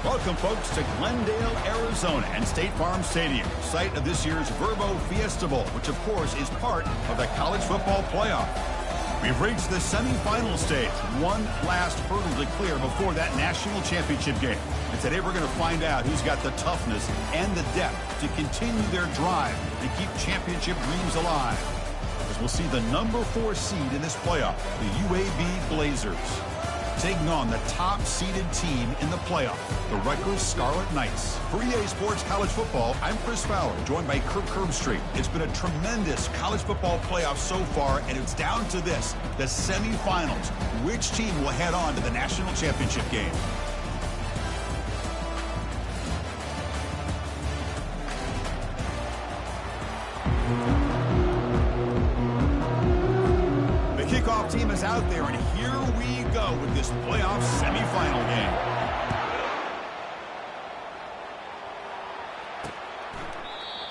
Welcome, folks, to Glendale, Arizona and State Farm Stadium, site of this year's Verbo Fiesta Bowl, which, of course, is part of the college football playoff. We've reached the semifinal stage, one last hurdle to clear before that national championship game. And today we're going to find out who's got the toughness and the depth to continue their drive and keep championship dreams alive. As we'll see the number 4 seed in this playoff, the UAB Blazers, taking on the top-seeded team in the playoff, the Rutgers Scarlet Knights. For EA Sports College Football, I'm Chris Fowler, joined by Kirk Herbstreit. It's been a tremendous college football playoff so far, and it's down to this, the semifinals. Which team will head on to the national championship game? The kickoff team is out there, and here we go with this playoff semifinal game.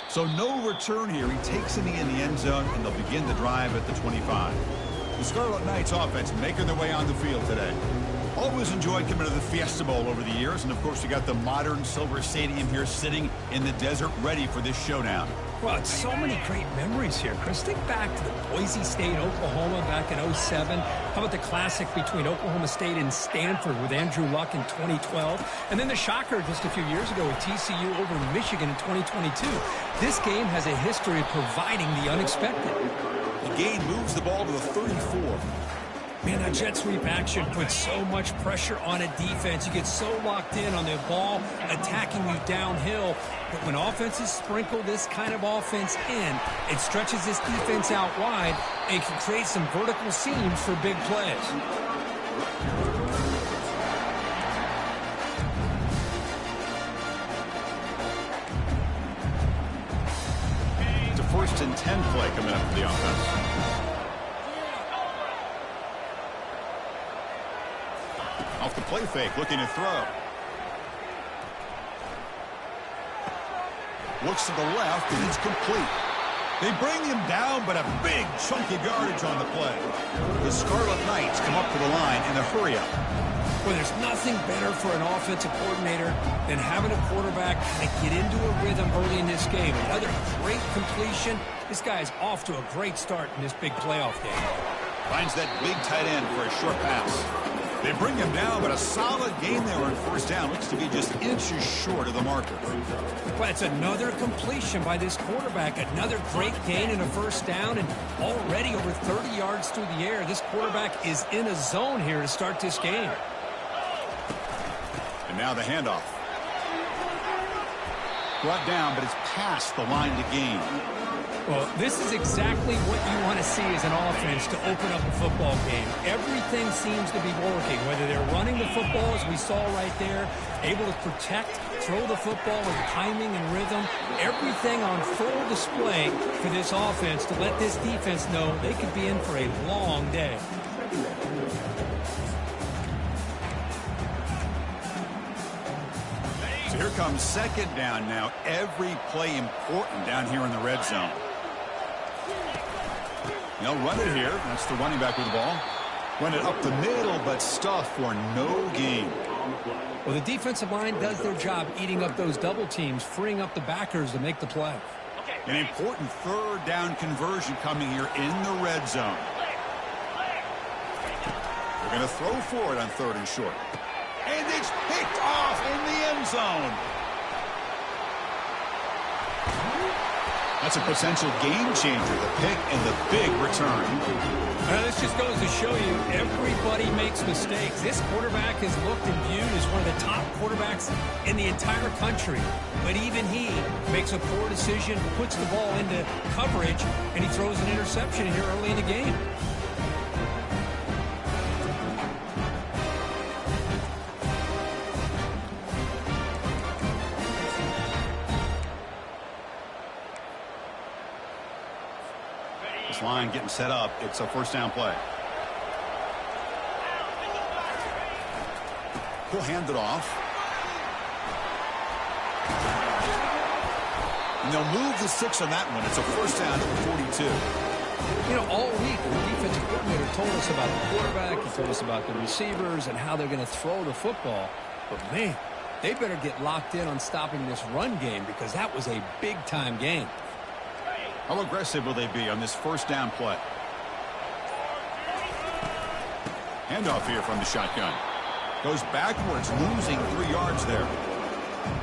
So no return here. He takes it in the end zone, and they'll begin the drive at the 25. The Scarlet Knights offense making their way on the field today. Always enjoyed coming to the Fiesta Bowl over the years, and of course you got the modern Silver Stadium here sitting in the desert ready for this showdown. Well, it's so many great memories here, Chris. Think back to the Boise State, Oklahoma back in '07. How about the classic between Oklahoma State and Stanford with Andrew Luck in 2012? And then the shocker just a few years ago with TCU over Michigan in 2022. This game has a history of providing the unexpected. The game moves the ball to the 34. Man, that jet sweep action puts so much pressure on a defense. You get so locked in on the ball attacking you downhill. But when offenses sprinkle this kind of offense in, it stretches this defense out wide and can create some vertical seams for big plays. It's a 1st and 10 play coming up for the offense. Off the play fake, looking to throw. Looks to the left, and it's complete. They bring him down, but a big chunk of yardage on the play. The Scarlet Knights come up to the line in a hurry-up. Well, there's nothing better for an offensive coordinator than having a quarterback kind of get into a rhythm early in this game. Another great completion. This guy is off to a great start in this big playoff game. Finds that big tight end for a short pass. They bring him down, but a solid gain there on 1st down. Looks to be just inches short of the marker. Well, it's another completion by this quarterback. Another great gain in a 1st down, and already over 30 yards through the air. This quarterback is in a zone here to start this game. And now the handoff. Brought down, but it's past the line to gain. Well, this is exactly what you want to see as an offense to open up a football game. Everything seems to be working, whether they're running the football, as we saw right there, able to protect, throw the football with timing and rhythm. Everything on full display for this offense to let this defense know they could be in for a long day. So here comes 2nd down now. Every play important down here in the red zone. They'll run it here. That's the running back with the ball. Run it up the middle, but stuff for no gain. Well, the defensive line does their job eating up those double teams, freeing up the backers to make the play. An important 3rd down conversion coming here in the red zone. They're going to throw for it on 3rd and short. And it's picked off in the end zone. That's a potential game changer, the pick and the big return. This just goes to show you everybody makes mistakes. This quarterback is looked and viewed as one of the top quarterbacks in the entire country. But even he makes a poor decision, puts the ball into coverage, and he throws an interception here early in the game. Line getting set up. It's a 1st down play. He'll hand it off. And they'll move the 6 on that one. It's a 1st down at the 42. You know, all week the defensive coordinator told us about the quarterback. He told us about the receivers and how they're going to throw the football. But, man, They better get locked in on stopping this run game because that was a big-time gain. How aggressive will they be on this first down play? Handoff here from the shotgun. Goes backwards, losing 3 yards there.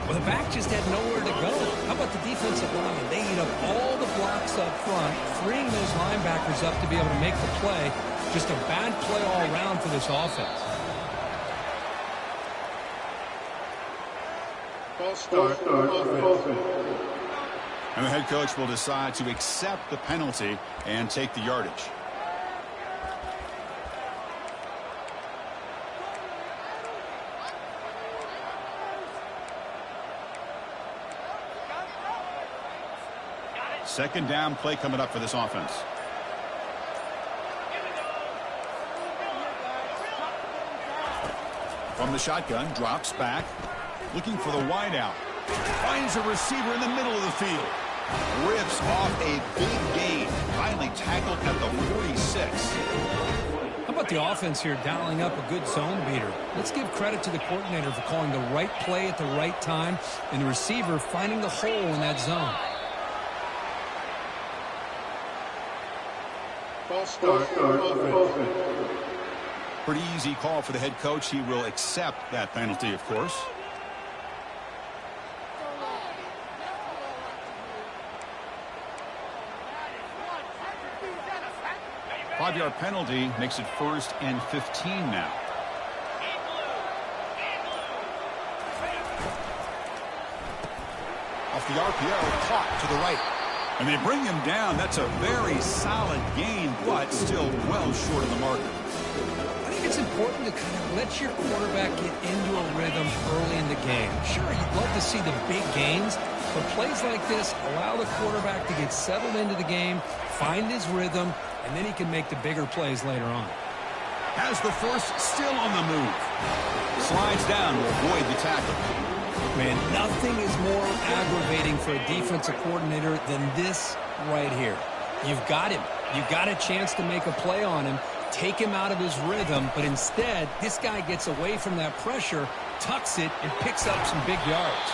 Well, the back just had nowhere to go. How about the defensive line? They eat up all the blocks up front, freeing those linebackers up to be able to make the play. Just a bad play all around for this offense. And the head coach will decide to accept the penalty and take the yardage. Second down play coming up for this offense. From the shotgun, drops back, looking for the wide out. Finds a receiver in the middle of the field. Rips off a big gain. Finally tackled at the 46. How about the offense here dialing up a good zone beater? Let's give credit to the coordinator for calling the right play at the right time and the receiver finding the hole in that zone. Pretty easy call for the head coach. He will accept that penalty, of course. Five-yard penalty makes it 1st and 15 now. Off the RPO, caught to the right. And they bring him down. That's a very solid gain, but still well short of the mark. I think it's important to kind of let your quarterback get into a rhythm early in the game. Sure, you'd love to see the big gains, but plays like this allow the quarterback to get settled into the game, find his rhythm, and then he can make the bigger plays later on. Has the force still on the move. Slides down to avoid the tackle. Man, nothing is more aggravating for a defensive coordinator than this right here. You've got him. You've got a chance to make a play on him, take him out of his rhythm, but instead, this guy gets away from that pressure, tucks it, and picks up some big yards.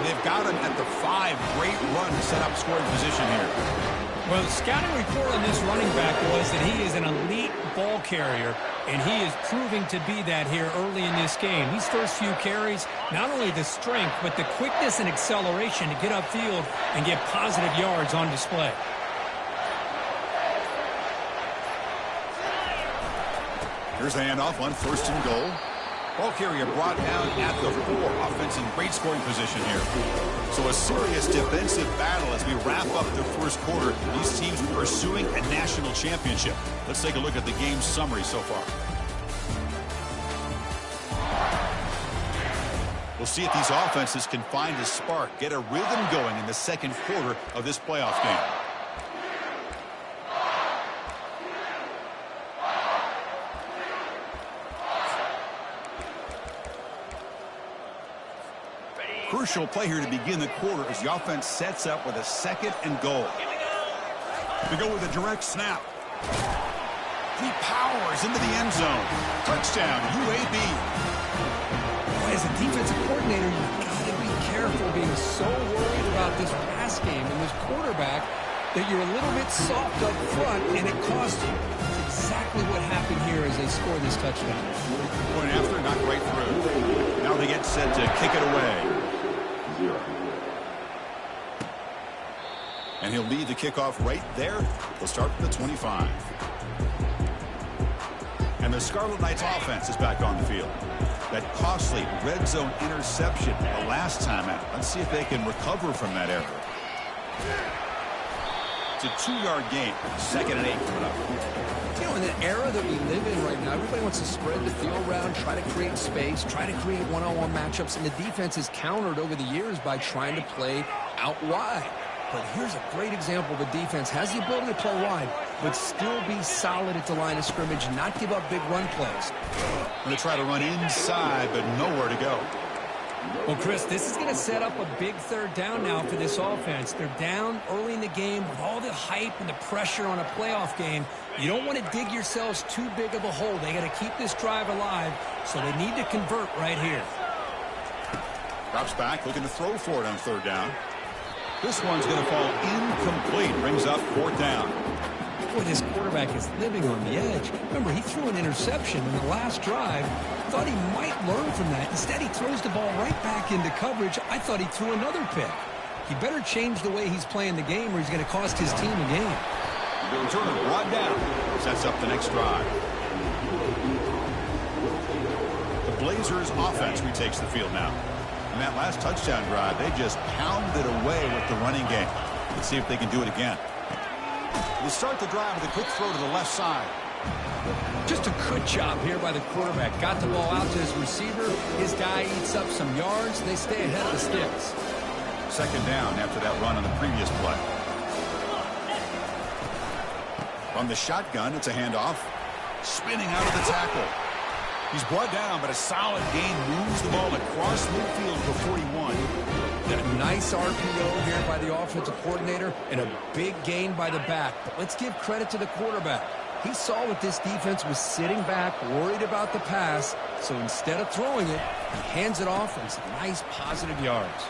They've got him at the 5. Great run to set up scoring position here. Well, the scouting report on this running back was that he is an elite ball carrier, and he is proving to be that here early in this game. These first few carries, not only the strength, but the quickness and acceleration to get upfield and get positive yards on display. Here's the handoff on 1st and goal. Ball carrier brought down at the 4. Offense in great scoring position here. So a serious defensive battle as we wrap up the first quarter. These teams pursuing a national championship. Let's take a look at the game summary so far. We'll see if these offenses can find a spark, get a rhythm going in the second quarter of this playoff game. Crucial play here to begin the quarter as the offense sets up with a 2nd and goal. To go with a direct snap. He powers into the end zone. Touchdown, UAB. As a defensive coordinator, you've got to be careful being so worried about this pass game and this quarterback that you're a little bit soft up front, and it costs you. That's exactly what happened here as they score this touchdown. Point after, not right through. Now they get set to kick it away. And he'll lead the kickoff right there. They'll start from the 25. And the Scarlet Knights offense is back on the field. That costly red zone interception the last time out. Let's see if they can recover from that error. It's a 2-yard gain. 2nd and 8 coming up. You know, in the era that we live in right now, everybody wants to spread the field around, try to create space, try to create one-on-one matchups, and the defense is countered over the years by trying to play out wide. But here's a great example of a defense has the ability to play wide, but still be solid at the line of scrimmage and not give up big run plays. Going to try to run inside, but nowhere to go. Well, Chris, this is going to set up a big 3rd down now for this offense. They're down early in the game with all the hype and the pressure on a playoff game. You don't want to dig yourselves too big of a hole. They got to keep this drive alive, so they need to convert right here. Drops back, looking to throw for it on third down. This one's going to fall incomplete. Brings up fourth down. Boy, this quarterback is living on the edge. Remember, he threw an interception in the last drive. Thought he might learn from that. Instead, he throws the ball right back into coverage. I thought he threw another pick. He better change the way he's playing the game or he's going to cost his team a game. The returner brought down. Sets up the next drive. The Blazers offense retakes the field now. In that last touchdown drive, they just pounded away with the running game. Let's see if they can do it again. They start the drive with a quick throw to the left side. Just a good job here by the quarterback. Got the ball out to his receiver. His guy eats up some yards. They stay ahead of the sticks. Second down after that run on the previous play. From the shotgun, it's a handoff. Spinning out of the tackle. He's brought down, but a solid gain moves the ball across midfield for 41. A nice RPO here by the offensive coordinator and a big gain by the back. But let's give credit to the quarterback. He saw that this defense was sitting back, worried about the pass. So instead of throwing it, he hands it off and some nice positive yards.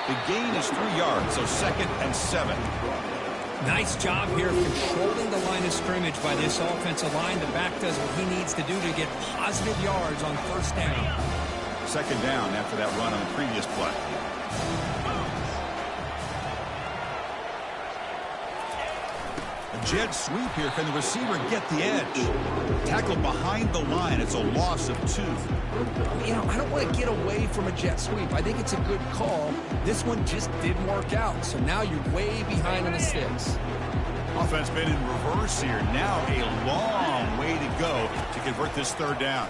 The gain is 3 yards, so 2nd and 7. Nice job here of controlling the line of scrimmage by this offensive line. The back does what he needs to do to get positive yards on first down. Second down after that run on the previous play. A jet sweep here. Can the receiver get the edge? Tackled behind the line. It's a loss of 2. You know, I don't want to get away from a jet sweep. I think it's a good call. This one just didn't work out. So now you're way behind on the sticks. Offense been in reverse here. Now a long way to go to convert this third down.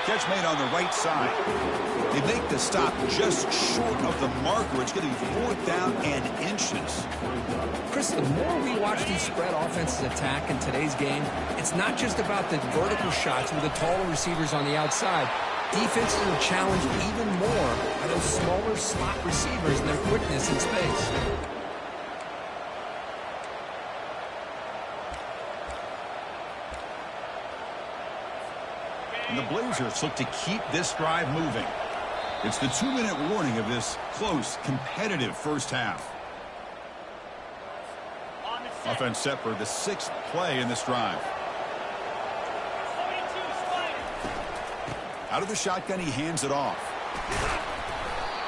Catch made on the right side. They make the stop just short of the marker. It's going to be 4th down and inches. Chris, the more we watch these spread offenses attack in today's game, it's not just about the vertical shots with the taller receivers on the outside. Defenses are challenged even more by those smaller slot receivers and their quickness in space. And the Blazers look to keep this drive moving. It's the 2-minute warning of this close, competitive first half. Offense set for the 6th play in this drive. Out of the shotgun, he hands it off.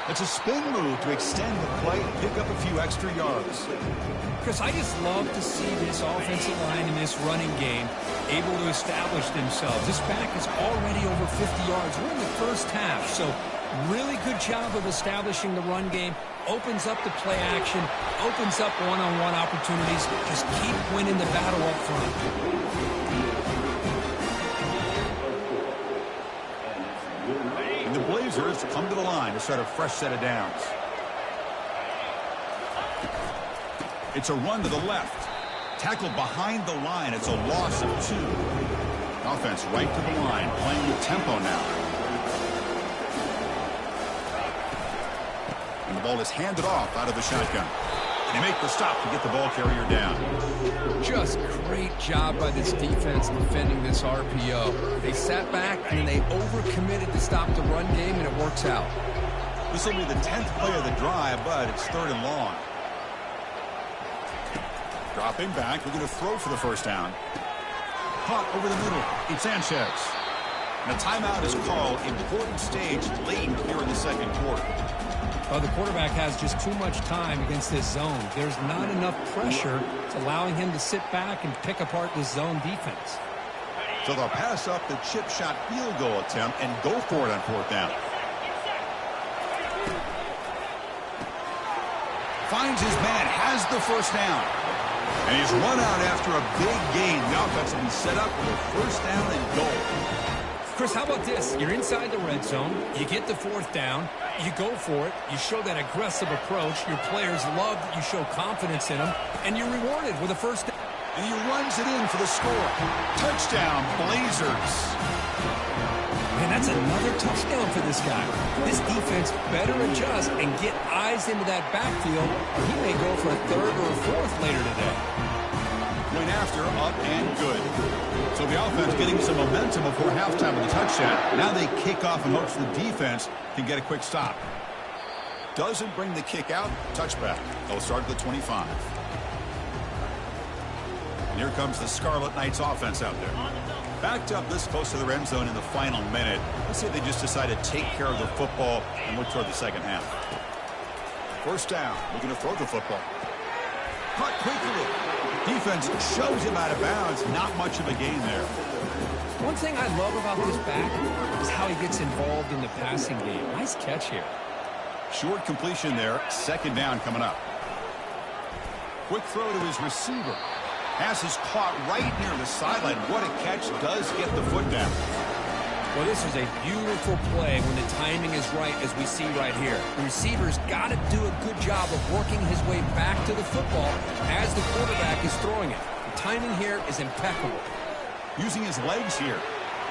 It's a spin move to extend the play and pick up a few extra yards. Chris, I just love to see this offensive line in this running game able to establish themselves. This back is already over 50 yards. We're in the first half, so really good job of establishing the run game. Opens up the play action, opens up one-on-one opportunities. Just keep winning the battle up front. And the Blazers come to the line to start a fresh set of downs. It's a run to the left. Tackled behind the line. It's a loss of 2. Offense right to the line, playing with tempo now. And the ball is handed off out of the shotgun. And they make the stop to get the ball carrier down. Just great job by this defense defending this RPO. They sat back and they overcommitted to stop the run game, and it works out. This will be the 10th play of the drive, but it's 3rd and long. Dropping back, looking to throw for the first down. Caught over the middle. It's Sanchez. And a timeout is called. Important stage late here in the second quarter. Well, the quarterback has just too much time against this zone. There's not enough pressure. It's allowing him to sit back and pick apart this zone defense. So they'll pass up the chip shot field goal attempt and go for it on 4th down. Finds his man, has the first down. And he's run out after a big gain. The offense will be set up with a first down and goal. Chris, how about this? You're inside the red zone. You get the 4th down. You go for it. You show that aggressive approach. Your players love that you show confidence in them. And you're rewarded with a first down. And he runs it in for the score. Touchdown, Blazers. Man, that's another touchdown for this guy. This defense better adjust and get eyes into that backfield, or he may go for a 3rd or a 4th later today. Point after, up and good. So the offense getting some momentum before halftime with a touchdown. Now they kick off and hopes the defense can get a quick stop. Doesn't bring the kick out. Touchback. They'll start at the 25. And here comes the Scarlet Knights offense out there. Backed up this close to the end zone in the final minute. Let's say they just decide to take care of the football and look toward the second half. First down. Looking to throw the football. Caught quickly. Defense shows him out of bounds. Not much of a gain there. One thing I love about this back is how he gets involved in the passing game. Nice catch here. Short completion there. Second down coming up. Quick throw to his receiver. Pass is caught right near the sideline. What a catch. Does get the foot down. Well, this is a beautiful play when the timing is right, as we see right here. The receiver's got to do a good job of working his way back to the football as the quarterback is throwing it. The timing here is impeccable. Using his legs here.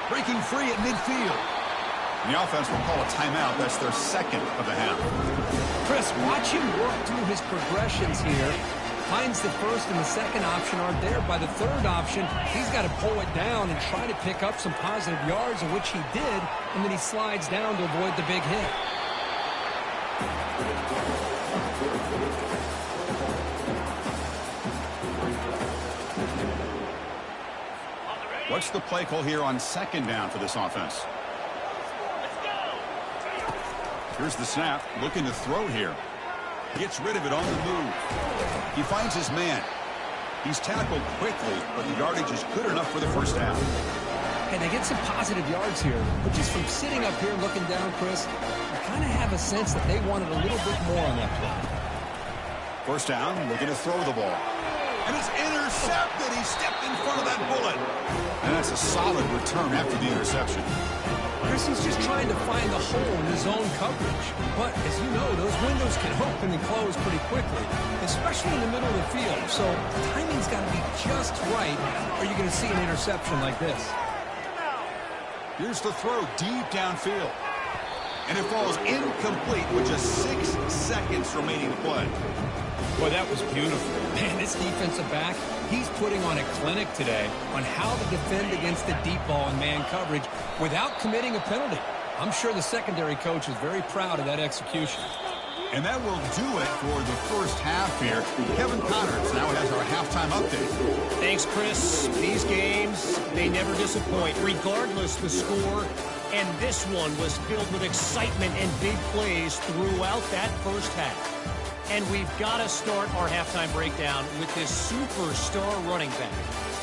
Breaking free at midfield. And the offense will call a timeout. That's their second of the half. Chris, watch him work through his progressions here. Finds the first and the second option aren't there. By the third option, he's got to pull it down and try to pick up some positive yards, of which he did, and then he slides down to avoid the big hit. What's the play call here on second down for this offense? Here's the snap. Looking to throw here. Gets rid of it on the move. He finds his man. He's tackled quickly, but the yardage is good enough for the first down. And they get some positive yards here, but just from sitting up here looking down, Chris, I kind of have a sense that they wanted a little bit more on that play. First down, looking to throw the ball. And it's intercepted. He stepped in front of that bullet. And that's a solid return after the interception. Chris, he's just trying to find the hole in his own coverage. But, as you know, those windows can open and close pretty quickly, especially in the middle of the field. So, the timing's got to be just right, or you're going to see an interception like this. Here's the throw deep downfield. And it falls incomplete with just 6 seconds remaining to play. Boy, that was beautiful. Man, this defensive back, he's putting on a clinic today on how to defend against the deep ball and man coverage without committing a penalty. I'm sure the secondary coach is very proud of that execution. And that will do it for the first half here. Kevin Connors now has our halftime update. Thanks, Chris. These games, they never disappoint, regardless the score. And this one was filled with excitement and big plays throughout that first half. And we've got to start our halftime breakdown with this superstar running back.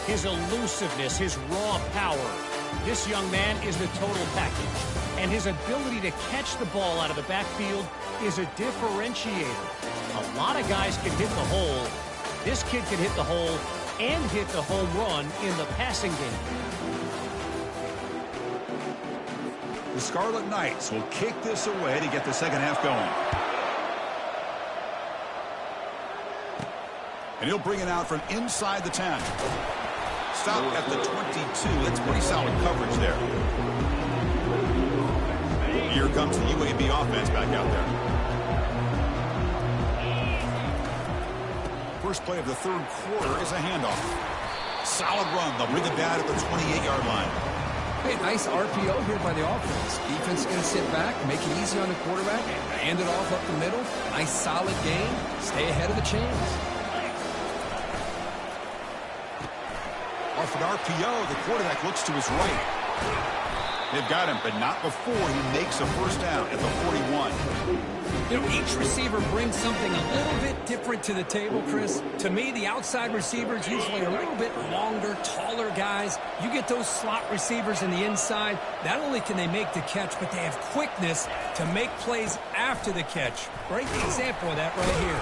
His elusiveness, his raw power. This young man is the total package. And his ability to catch the ball out of the backfield is a differentiator. A lot of guys can hit the hole. This kid can hit the hole and hit the home run in the passing game. The Scarlet Knights will kick this away to get the second half going. And he'll bring it out from inside the 10. Stop at the 22. That's pretty solid coverage there. Here comes the UAB offense back out there. First play of the third quarter is a handoff. Solid run. They'll bring it down at the 28-yard line. Hey, nice RPO here by the offense. Defense is going to sit back, make it easy on the quarterback, hand it off up the middle. Nice solid game. Stay ahead of the chains. Off an RPO, the quarterback looks to his right. They've got him, but not before he makes a first down at the 41. You know, each receiver brings something a little bit different to the table, Chris. To me, the outside receivers usually are a little bit longer, taller guys. You get those slot receivers in the inside, not only can they make the catch, but they have quickness to make plays after the catch. Great example of that right here.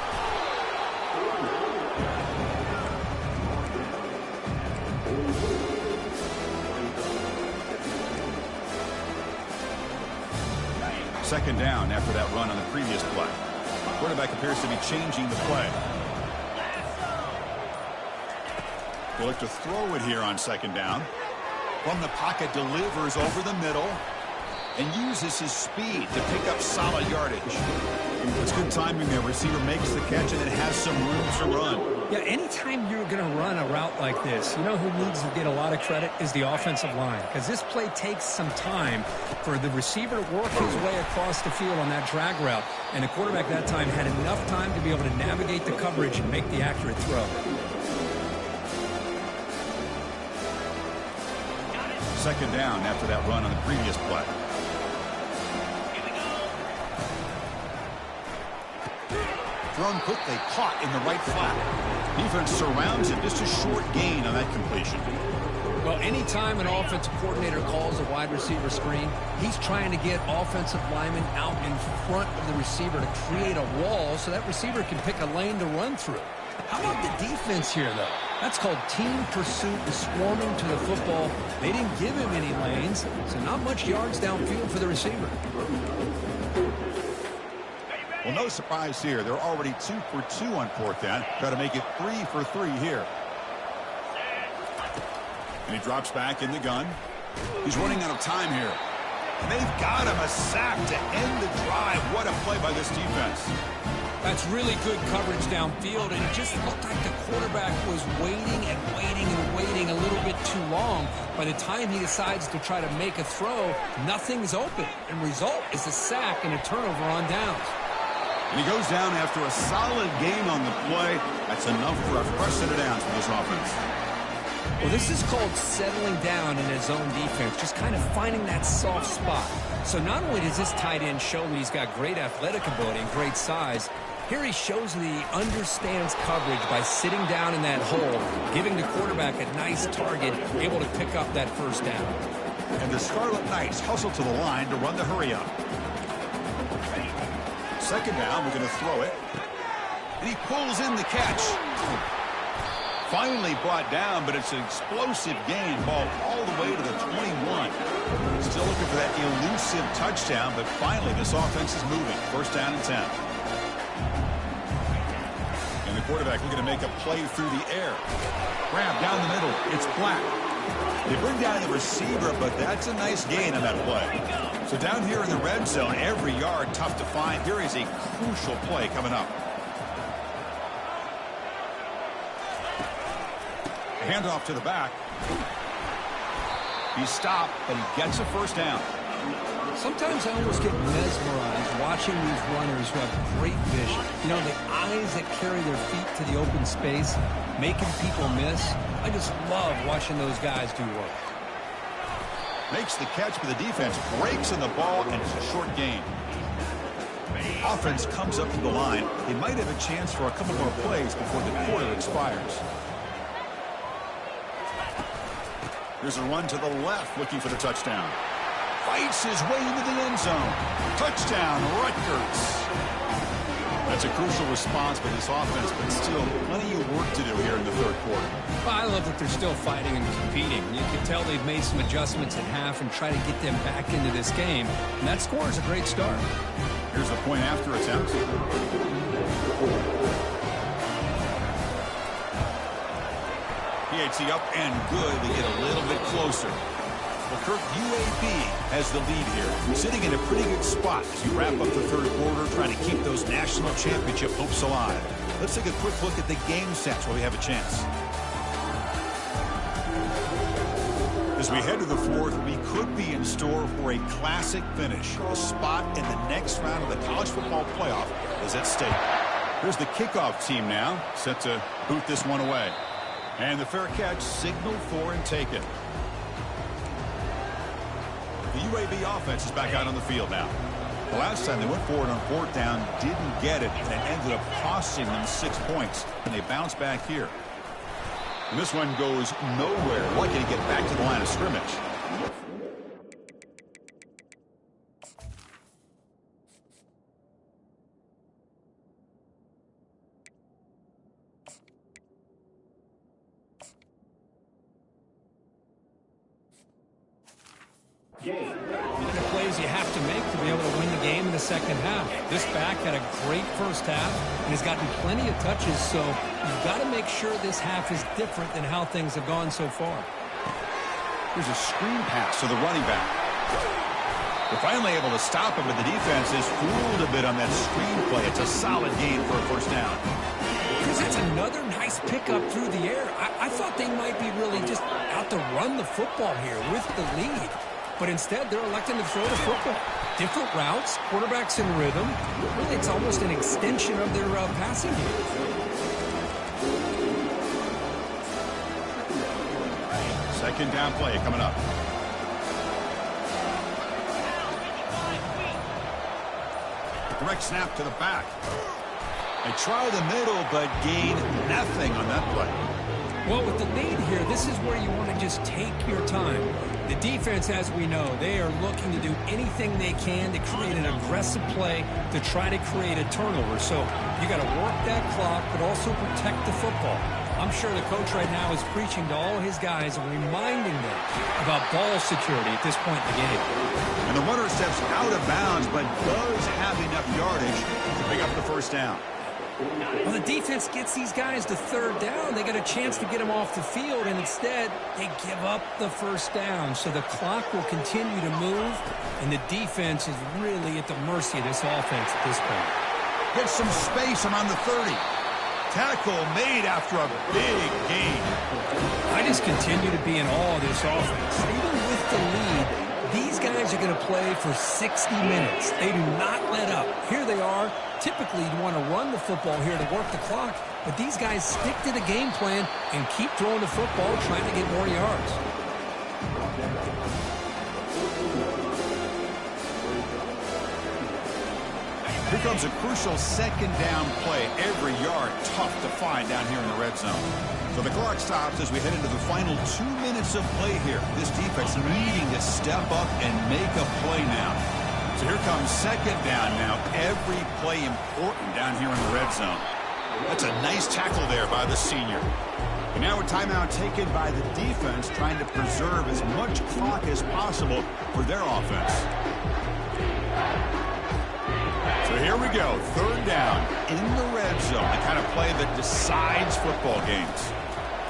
Second down after that run on the previous play. Quarterback appears to be changing the play. They look to throw it here on second down. From the pocket, delivers over the middle and uses his speed to pick up solid yardage. It's good timing there. Receiver makes the catch and then has some room to run. Yeah, anytime you're going to run a route like this, you know who needs to get a lot of credit is the offensive line, because this play takes some time for the receiver to work his way across the field on that drag route, and the quarterback that time had enough time to be able to navigate the coverage and make the accurate throw. Second down after that run on the previous play. Thrown quickly, caught in the right flat. Defense surrounds him, just a short gain on that completion. Well, anytime an offensive coordinator calls a wide receiver screen, he's trying to get offensive linemen out in front of the receiver to create a wall so that receiver can pick a lane to run through. How about the defense here, though? That's called team pursuit, swarming to the football. They didn't give him any lanes, so not much yards downfield for the receiver. Well, no surprise here. They're already 2 for 2 on fourth down. Try to make it 3 for 3 here. And he drops back in the gun. He's running out of time here. And they've got him a sack to end the drive. What a play by this defense. That's really good coverage downfield, and it just looked like the quarterback was waiting and waiting and waiting a little bit too long. By the time he decides to try to make a throw, nothing's open. And result is a sack and a turnover on downs. And he goes down after a solid game on the play. That's enough for a fresh set of downs for this offense. Well, this is called settling down in his own defense, just kind of finding that soft spot. So not only does this tight end show that he's got great athletic ability and great size, here he shows that he understands coverage by sitting down in that hole, giving the quarterback a nice target, able to pick up that first down. And the Scarlet Knights hustle to the line to run the hurry up. Second down, we're going to throw it. And he pulls in the catch. Finally brought down, but it's an explosive gain. Ball all the way to the 21. Still looking for that elusive touchdown, but finally this offense is moving. First down and 10. And the quarterback looking to make a play through the air. Grab down the middle. It's Black. They bring down the receiver, but that's a nice gain on that play. So down here in the red zone, every yard tough to find. Here is a crucial play coming up. Handoff to the back. He's stopped, but he gets a first down. Sometimes I almost get mesmerized watching these runners who have great vision. You know, the eyes that carry their feet to the open space, making people miss. I just love watching those guys do work. Makes the catch, but the defense breaks on the ball, and it's a short gain. Offense comes up to the line. They might have a chance for a couple more plays before the quarter expires. Here's a run to the left, looking for the touchdown. Fights his way into the end zone. Touchdown, Rutgers. That's a crucial response by this offense, but still plenty of work to do here in the third quarter. Well, I love that they're still fighting and competing. You can tell they've made some adjustments at half and try to get them back into this game. And that score is a great start. Here's the point after attempt. PAT up and good. They get a little bit closer. Well, Kirk, UAB has the lead here, sitting in a pretty good spot as you wrap up the third quarter, trying to keep those national championship hopes alive. Let's take a quick look at the game stats while we have a chance. As we head to the fourth, we could be in store for a classic finish. A spot in the next round of the college football playoff is at stake. Here's the kickoff team now, set to boot this one away. And the fair catch signaled for and taken. The UAB offense is back out on the field now. The last time they went forward on fourth down, didn't get it, and it ended up costing them 6 points. And they bounce back here. And this one goes nowhere. Lucky to get back to the line of scrimmage. The plays you have to make to be able to win the game in the second half. This back had a great first half and has gotten plenty of touches, so you've got to make sure this half is different than how things have gone so far. Here's a screen pass to the running back. They're finally able to stop him, but the defense is fooled a bit on that screen play. It's a solid gain for a first down. Because that's another nice pickup through the air. I thought they might be really just out to run the football here with the lead. But instead, they're electing to throw the football. Different routes, quarterbacks in rhythm. Really, it's almost an extension of their passing game. Second down play coming up. Direct snap to the back. They try the middle, but gain nothing on that play. Well, with the lead here, this is where you want to just take your time. The defense, as we know, they are looking to do anything they can to create an aggressive play to try to create a turnover. So you got to work that clock, but also protect the football. I'm sure the coach right now is preaching to all his guys and reminding them about ball security at this point in the game. And the runner steps out of bounds, but does have enough yardage to pick up the first down. Well, the defense gets these guys to third down. They got a chance to get them off the field, and instead they give up the first down. So the clock will continue to move, and the defense is really at the mercy of this offense at this point. Gets some space around the 30. Tackle made after a big gain. I just continue to be in awe of this offense. Even with the lead, these guys are going to play for 60 minutes. They do not let up. Here they are. Typically, you want to run the football here to work the clock, but these guys stick to the game plan and keep throwing the football, trying to get more yards. Here comes a crucial second down play. Every yard tough to find down here in the red zone. So the clock stops as we head into the final 2 minutes of play here. This defense needing to step up and make a play now. So here comes second down now. Every play important down here in the red zone. That's a nice tackle there by the senior. And now a timeout taken by the defense, trying to preserve as much clock as possible for their offense. So here we go, third down in the red zone, the kind of play that decides football games.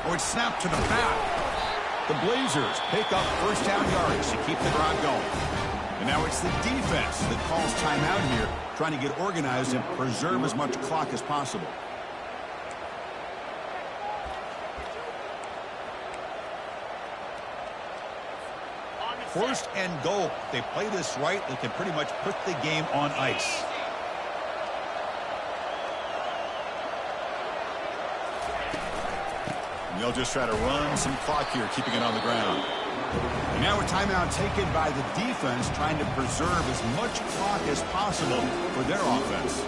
Oh, it's snapped to the back. The Blazers pick up first down yardage to keep the drive going. And now it's the defense that calls timeout here, trying to get organized and preserve as much clock as possible. First and goal. If they play this right, they can pretty much put the game on ice. And they'll just try to run some clock here, keeping it on the ground. And now a timeout taken by the defense, trying to preserve as much clock as possible for their offense.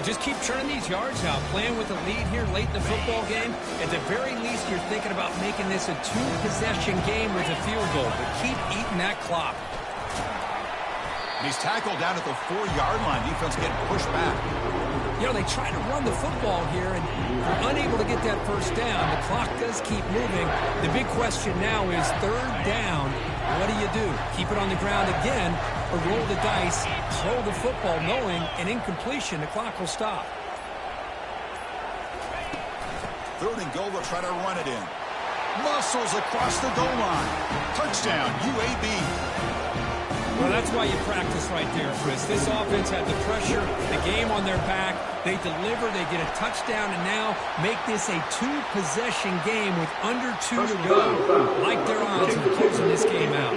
Just keep churning these yards out, playing with a lead here late in the football game. At the very least, you're thinking about making this a two-possession game with a field goal, but keep eating that clock. And he's tackled down at the 4-yard line. Defense getting pushed back. You know, they try to run the football here, and they're unable to get that first down. The clock does keep moving. The big question now is third down. What do? Keep it on the ground again, or roll the dice, throw the football, knowing an incompletion, the clock will stop. Third and goal, they'll try to run it in. Muscles across the goal line. Touchdown, UAB. Well, that's why you practice right there, Chris. This offense had the pressure, the game on their back. They deliver, they get a touchdown, and now make this a two-possession game with under 2 to go. Like their odds of closing this game out.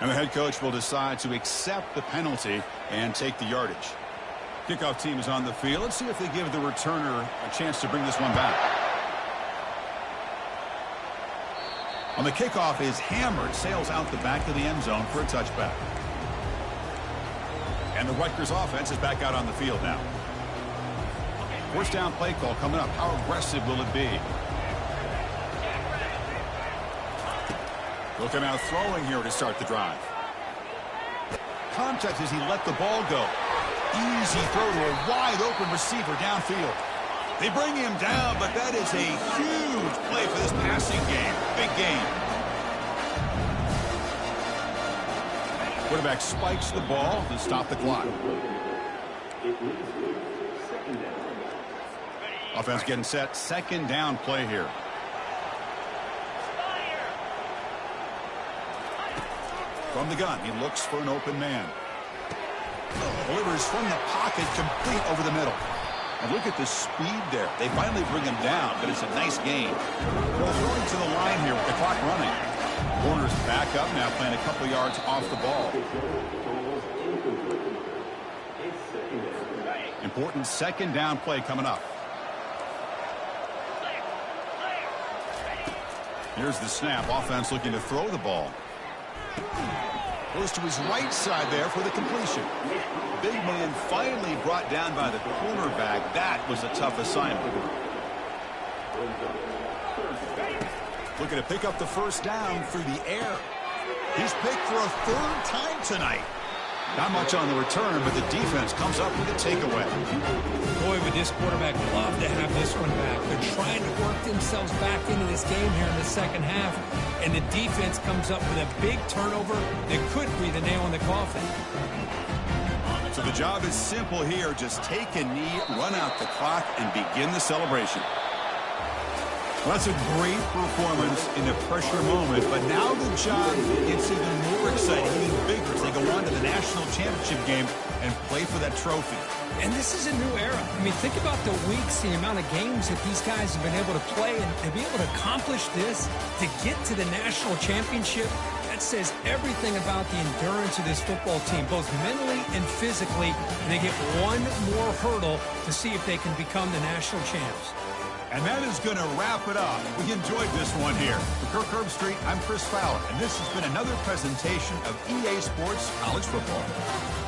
And the head coach will decide to accept the penalty and take the yardage. Kickoff team is on the field. Let's see if they give the returner a chance to bring this one back. On the kickoff is hammered, sails out the back of the end zone for a touchback. And the Rutgers offense is back out on the field now. First down play call coming up. How aggressive will it be? Looking out throwing here to start the drive. Contact as he let the ball go. Easy throw to a wide open receiver downfield. They bring him down, but that is a huge play for this passing game. Big game. Quarterback spikes the ball to stop the clock. Offense getting set. Second down play here. From the gun, he looks for an open man. Delivers from the pocket, complete over the middle. And look at the speed there. They finally bring him down, but it's a nice gain. Well, throwing to the line here with the clock running. Warner's back up now, playing a couple yards off the ball. Important second down play coming up. Here's the snap. Offense looking to throw the ball. Goes to his right side there for the completion. Big man finally brought down by the cornerback. That was a tough assignment. Looking to pick up the first down through the air. He's picked for a third time tonight. Not much on the return, but the defense comes up with a takeaway. Boy, would this quarterback love to have this one back. They're trying to work themselves back into this game here in the second half, and the defense comes up with a big turnover that could be the nail in the coffin. So the job is simple here. Just take a knee, run out the clock, and begin the celebration. Well, that's a great performance in a pressure moment, but now the job gets even more exciting, even bigger as they go on to the national championship game and play for that trophy. And this is a new era. I mean, think about the weeks, the amount of games that these guys have been able to play, and to be able to accomplish this, to get to the national championship, that says everything about the endurance of this football team, both mentally and physically, and they get one more hurdle to see if they can become the national champs. And that is going to wrap it up. We enjoyed this one here. For Kirk Herbstreit, I'm Chris Fowler, and this has been another presentation of EA Sports College Football.